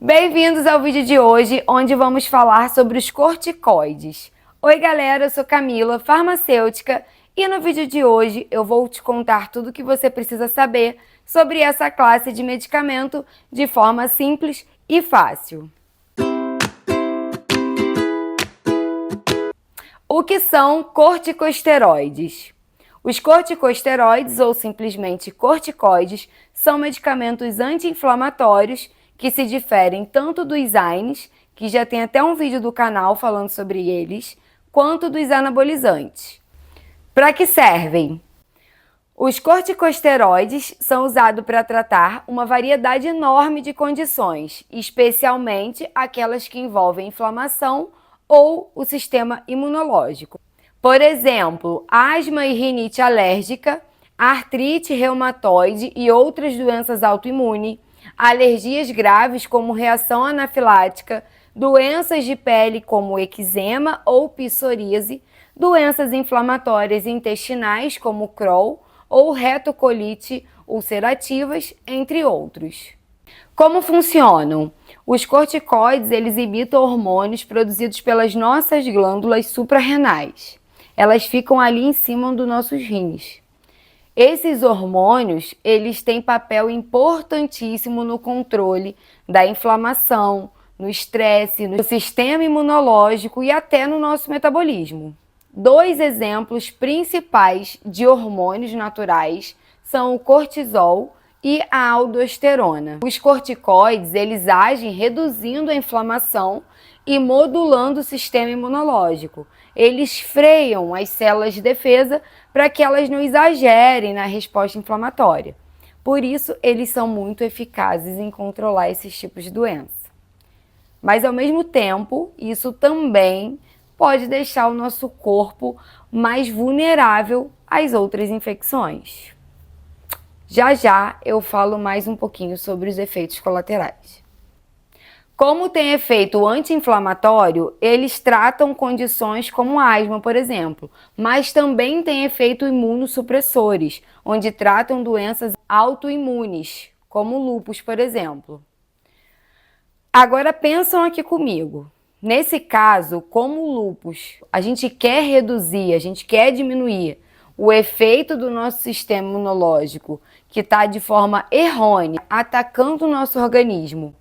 Bem-vindos ao vídeo de hoje, onde vamos falar sobre os corticoides. Oi galera, eu sou Camila, farmacêutica, e no vídeo de hoje eu vou te contar tudo o que você precisa saber sobre essa classe de medicamento de forma simples e fácil. O que são corticosteroides? Os corticosteroides, ou simplesmente corticoides, são medicamentos anti-inflamatórios que se diferem tanto dos AINES, que já tem até um vídeo do canal falando sobre eles, quanto dos anabolizantes. Para que servem? Os corticosteroides são usados para tratar uma variedade enorme de condições, especialmente aquelas que envolvem inflamação ou o sistema imunológico. Por exemplo, asma e rinite alérgica, artrite reumatoide e outras doenças autoimunes, alergias graves como reação anafilática, doenças de pele como eczema ou psoríase, doenças inflamatórias intestinais como Crohn ou retocolite ulcerativas, entre outros. Como funcionam? Os corticoides, eles imitam hormônios produzidos pelas nossas glândulas suprarrenais. Elas ficam ali em cima dos nossos rins. Esses hormônios, eles têm papel importantíssimo no controle da inflamação, no estresse, no sistema imunológico e até no nosso metabolismo. Dois exemplos principais de hormônios naturais são o cortisol e a aldosterona. Os corticoides, eles agem reduzindo a inflamação e modulando o sistema imunológico. Eles freiam as células de defesa para que elas não exagerem na resposta inflamatória. Por isso, eles são muito eficazes em controlar esses tipos de doença. Mas, ao mesmo tempo, isso também pode deixar o nosso corpo mais vulnerável às outras infecções. Já já eu falo mais um pouquinho sobre os efeitos colaterais. Como tem efeito anti-inflamatório, eles tratam condições como asma, por exemplo, mas também tem efeito imunossupressores, onde tratam doenças autoimunes, como lúpus, por exemplo. Agora pensam aqui comigo. Nesse caso, como o lúpus, a gente quer reduzir, a gente quer diminuir o efeito do nosso sistema imunológico, que está de forma errônea, atacando o nosso organismo.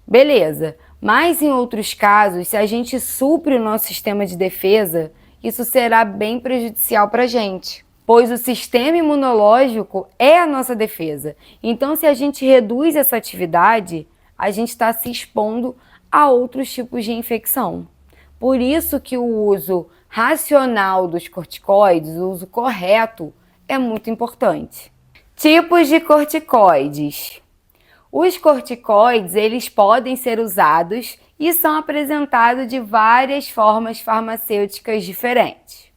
Beleza, mas em outros casos, se a gente supre o nosso sistema de defesa, isso será bem prejudicial para a gente, pois o sistema imunológico é a nossa defesa. Então, se a gente reduz essa atividade, a gente está se expondo a outros tipos de infecção. Por isso que o uso racional dos corticoides, o uso correto, é muito importante. Tipos de corticoides. Os corticoides, eles podem ser usados e são apresentados de várias formas farmacêuticas diferentes.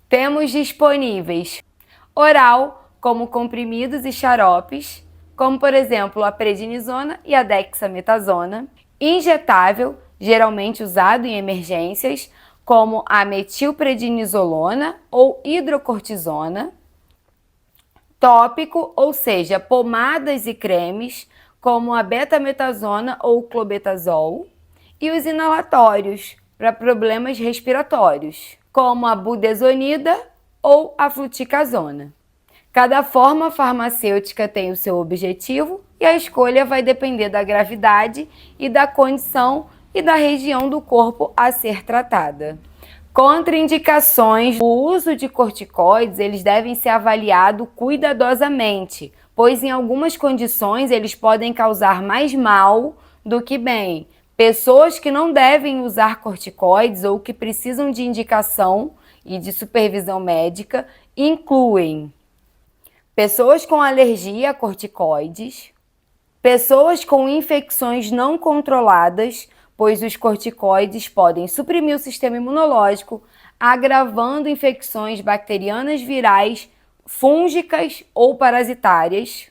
Temos disponíveis oral, como comprimidos e xaropes, como por exemplo a prednisona e a dexametasona. Injetável, geralmente usado em emergências, como a metilprednisolona ou hidrocortisona. Tópico, ou seja, pomadas e cremes, como a betametasona ou clobetasol, e os inalatórios, para problemas respiratórios, como a budesonida ou a fluticasona. Cada forma farmacêutica tem o seu objetivo e a escolha vai depender da gravidade e da condição e da região do corpo a ser tratada. Contraindicações. O uso de corticoides, eles devem ser avaliados cuidadosamente, pois em algumas condições eles podem causar mais mal do que bem. Pessoas que não devem usar corticoides ou que precisam de indicação e de supervisão médica incluem pessoas com alergia a corticoides, pessoas com infecções não controladas, pois os corticoides podem suprimir o sistema imunológico, agravando infecções bacterianas, virais, fúngicas ou parasitárias.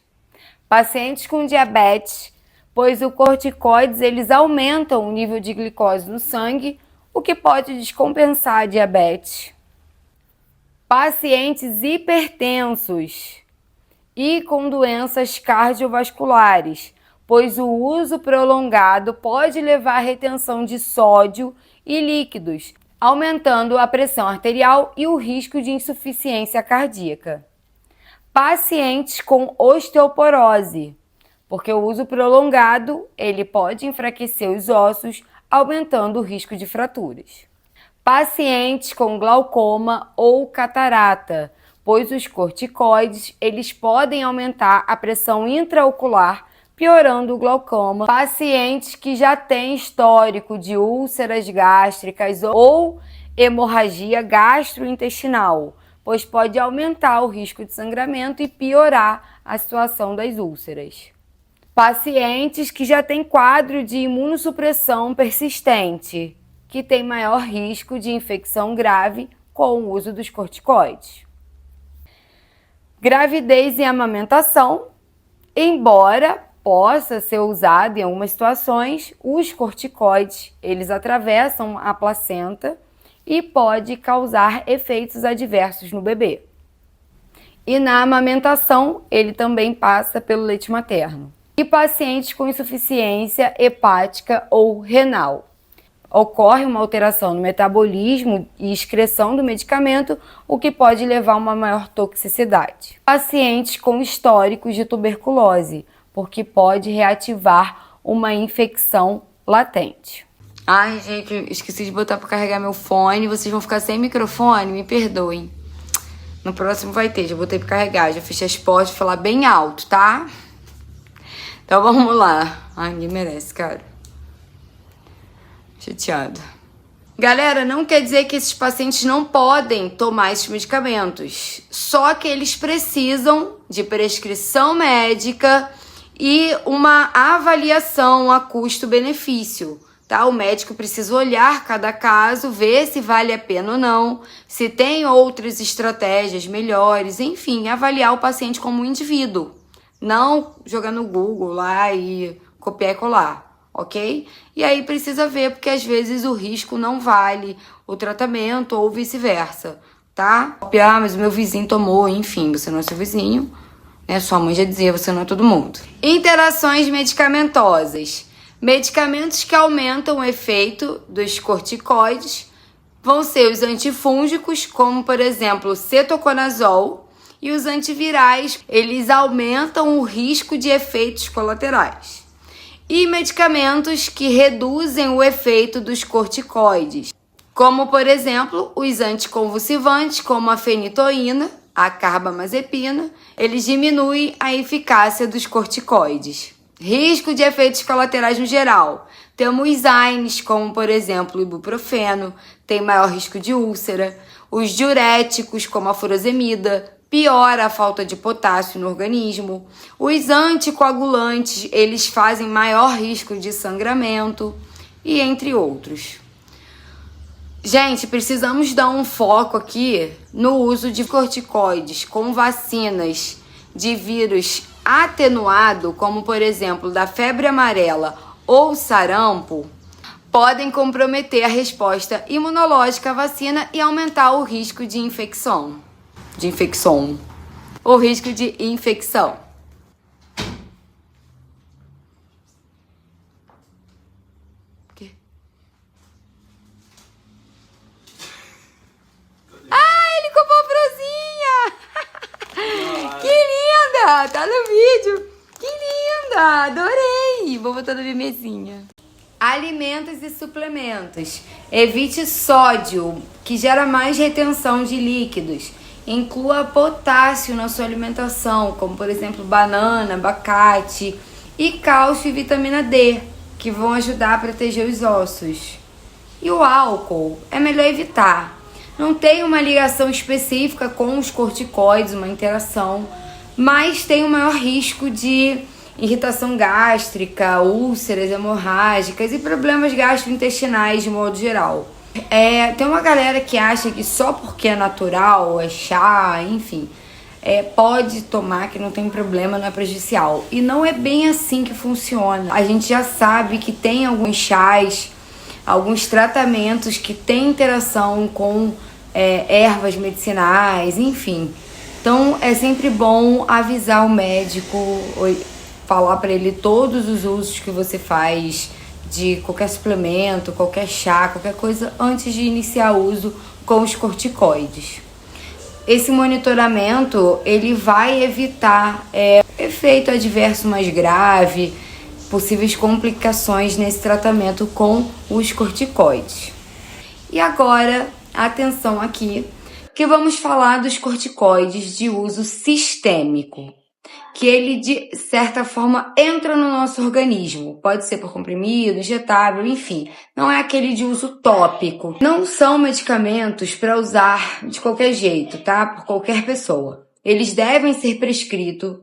Pacientes com diabetes, pois os corticoides eles aumentam o nível de glicose no sangue, o que pode descompensar a diabetes. Pacientes hipertensos e com doenças cardiovasculares, pois o uso prolongado pode levar à retenção de sódio e líquidos, aumentando a pressão arterial e o risco de insuficiência cardíaca. Pacientes com osteoporose, porque o uso prolongado ele pode enfraquecer os ossos, aumentando o risco de fraturas. Pacientes com glaucoma ou catarata, pois os corticoides eles podem aumentar a pressão intraocular, piorando o glaucoma. Pacientes que já têm histórico de úlceras gástricas ou hemorragia gastrointestinal, pois pode aumentar o risco de sangramento e piorar a situação das úlceras. Pacientes que já têm quadro de imunossupressão persistente, que tem maior risco de infecção grave com o uso dos corticoides. Gravidez e amamentação, embora possa ser usado em algumas situações, os corticoides, eles atravessam a placenta e pode causar efeitos adversos no bebê. E na amamentação, ele também passa pelo leite materno. E pacientes com insuficiência hepática ou renal. Ocorre uma alteração no metabolismo e excreção do medicamento, o que pode levar a uma maior toxicidade. Pacientes com históricos de tuberculose, porque pode reativar uma infecção latente. Ai, gente, esqueci de botar para carregar meu fone. Vocês vão ficar sem microfone? Me perdoem. No próximo vai ter, já botei para carregar. Já fechei as portas, vou falar bem alto, tá? Então vamos lá. Ai, ninguém merece, cara. Chateada. Galera, não quer dizer que esses pacientes não podem tomar esses medicamentos. Só que eles precisam de prescrição médica e uma avaliação a custo-benefício, tá? O médico precisa olhar cada caso, ver se vale a pena ou não, se tem outras estratégias melhores, enfim, avaliar o paciente como um indivíduo. Não jogar no Google lá e copiar e colar, ok? E aí precisa ver, porque às vezes o risco não vale o tratamento ou vice-versa, tá? Ah, mas o meu vizinho tomou, enfim, você não é seu vizinho, né? Sua mãe já dizia, você não é todo mundo. Interações medicamentosas. Medicamentos que aumentam o efeito dos corticoides vão ser os antifúngicos, como por exemplo o cetoconazol, e os antivirais, eles aumentam o risco de efeitos colaterais. E medicamentos que reduzem o efeito dos corticoides, como por exemplo os anticonvulsivantes, como a fenitoína, a carbamazepina, eles diminuem a eficácia dos corticoides. Risco de efeitos colaterais no geral. Temos AINES, como por exemplo o ibuprofeno, tem maior risco de úlcera. Os diuréticos, como a furosemida, piora a falta de potássio no organismo. Os anticoagulantes, eles fazem maior risco de sangramento, e entre outros. Gente, precisamos dar um foco aqui no uso de corticoides com vacinas de vírus atenuado, como por exemplo da febre amarela ou sarampo, podem comprometer a resposta imunológica à vacina e aumentar o risco de infecção. O risco de infecção. Quê? Ele comprou a Frozinha! Que linda! Tá no vídeo. Que linda! Adorei! Vou botar na minha mesinha. Alimentos e suplementos. Evite sódio, que gera mais retenção de líquidos. Inclua potássio na sua alimentação, como por exemplo banana, abacate, e cálcio e vitamina D, que vão ajudar a proteger os ossos. E o álcool é melhor evitar. Não tem uma ligação específica com os corticoides, uma interação, mas tem o maior risco de irritação gástrica, úlceras hemorrágicas e problemas gastrointestinais de modo geral. Tem uma galera que acha que só porque é natural, é chá, enfim, pode tomar, que não tem problema, não é prejudicial. E não é bem assim que funciona. A gente já sabe que tem alguns chás, alguns tratamentos que têm interação com ervas medicinais, enfim. Então é sempre bom avisar o médico falar para ele todos os usos que você faz de qualquer suplemento, qualquer chá, qualquer coisa antes de iniciar o uso com os corticoides. Esse monitoramento ele vai evitar efeito adverso mais grave, possíveis complicações nesse tratamento com os corticoides. E agora, atenção aqui, que vamos falar dos corticoides de uso sistêmico, que ele de certa forma entra no nosso organismo, pode ser por comprimido, injetável, enfim, não é aquele de uso tópico. Não são medicamentos para usar de qualquer jeito, tá? Por qualquer pessoa. Eles devem ser prescritos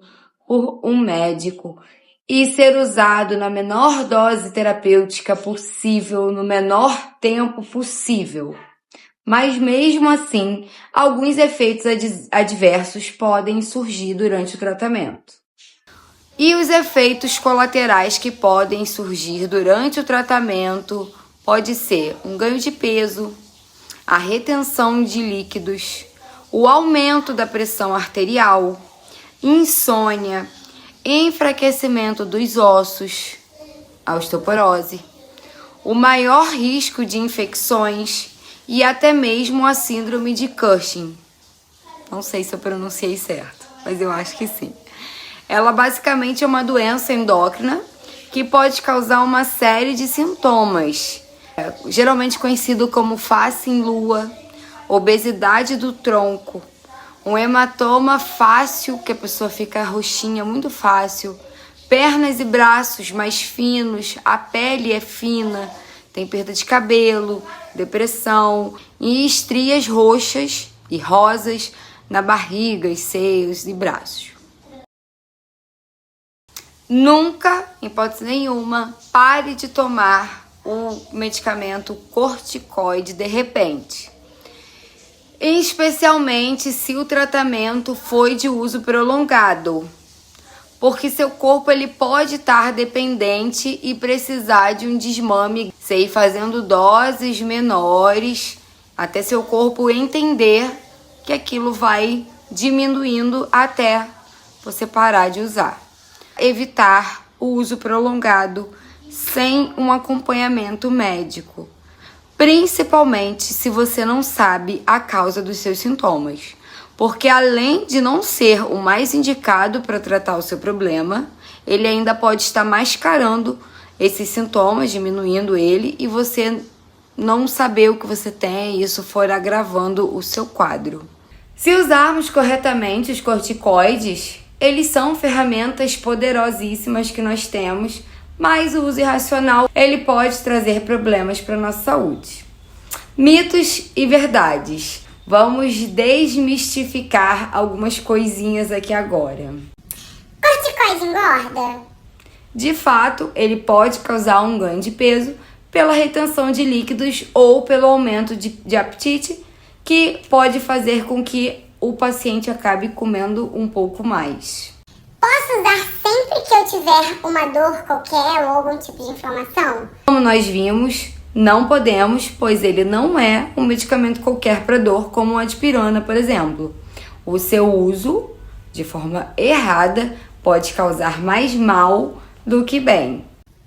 por um médico e ser usado na menor dose terapêutica possível, no menor tempo possível. Mas mesmo assim, alguns efeitos adversos podem surgir durante o tratamento. E os efeitos colaterais que podem surgir durante o tratamento pode ser um ganho de peso, a retenção de líquidos, o aumento da pressão arterial, insônia, enfraquecimento dos ossos, a osteoporose, o maior risco de infecções e até mesmo a síndrome de Cushing. Não sei se eu pronunciei certo, mas eu acho que sim. Ela basicamente é uma doença endócrina que pode causar uma série de sintomas, geralmente conhecido como face em lua, obesidade do tronco, um hematoma fácil, que a pessoa fica roxinha muito fácil, pernas e braços mais finos, a pele é fina, tem perda de cabelo, depressão e estrias roxas e rosas na barriga, seios e braços. Nunca, em hipótese nenhuma, pare de tomar o medicamento corticoide de repente. Especialmente se o tratamento foi de uso prolongado, porque seu corpo ele pode estar dependente e precisar de um desmame, sei, fazendo doses menores, até seu corpo entender que aquilo vai diminuindo até você parar de usar. Evitar o uso prolongado sem um acompanhamento médico, principalmente se você não sabe a causa dos seus sintomas. Porque além de não ser o mais indicado para tratar o seu problema, ele ainda pode estar mascarando esses sintomas, diminuindo ele, e você não saber o que você tem e isso for agravando o seu quadro. Se usarmos corretamente os corticoides, eles são ferramentas poderosíssimas que nós temos, mas o uso irracional ele pode trazer problemas para a nossa saúde. Mitos e verdades. Vamos desmistificar algumas coisinhas aqui agora. Corticoide engorda? De fato, ele pode causar um ganho de peso pela retenção de líquidos ou pelo aumento de apetite, que pode fazer com que o paciente acabe comendo um pouco mais. Posso usar sempre que eu tiver uma dor qualquer ou algum tipo de inflamação? Como nós vimos, não podemos, pois ele não é um medicamento qualquer para dor, como a dipirona, por exemplo. O seu uso, de forma errada, pode causar mais mal do que bem.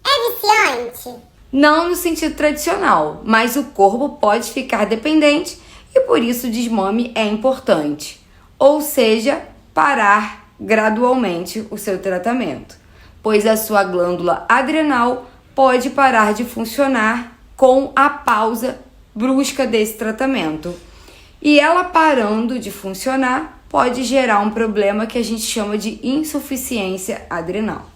É viciante? Não no sentido tradicional, mas o corpo pode ficar dependente e por isso o desmame é importante. Ou seja, parar gradualmente o seu tratamento, pois a sua glândula adrenal pode parar de funcionar com a pausa brusca desse tratamento. E ela parando de funcionar pode gerar um problema que a gente chama de insuficiência adrenal.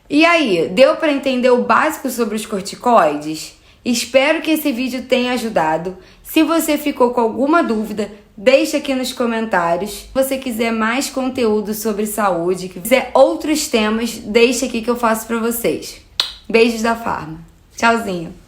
E aí, deu para entender o básico sobre os corticoides? Espero que esse vídeo tenha ajudado. Se você ficou com alguma dúvida, deixa aqui nos comentários. Se você quiser mais conteúdo sobre saúde, quiser outros temas, deixa aqui que eu faço para vocês. Beijos da Farma. Tchauzinho.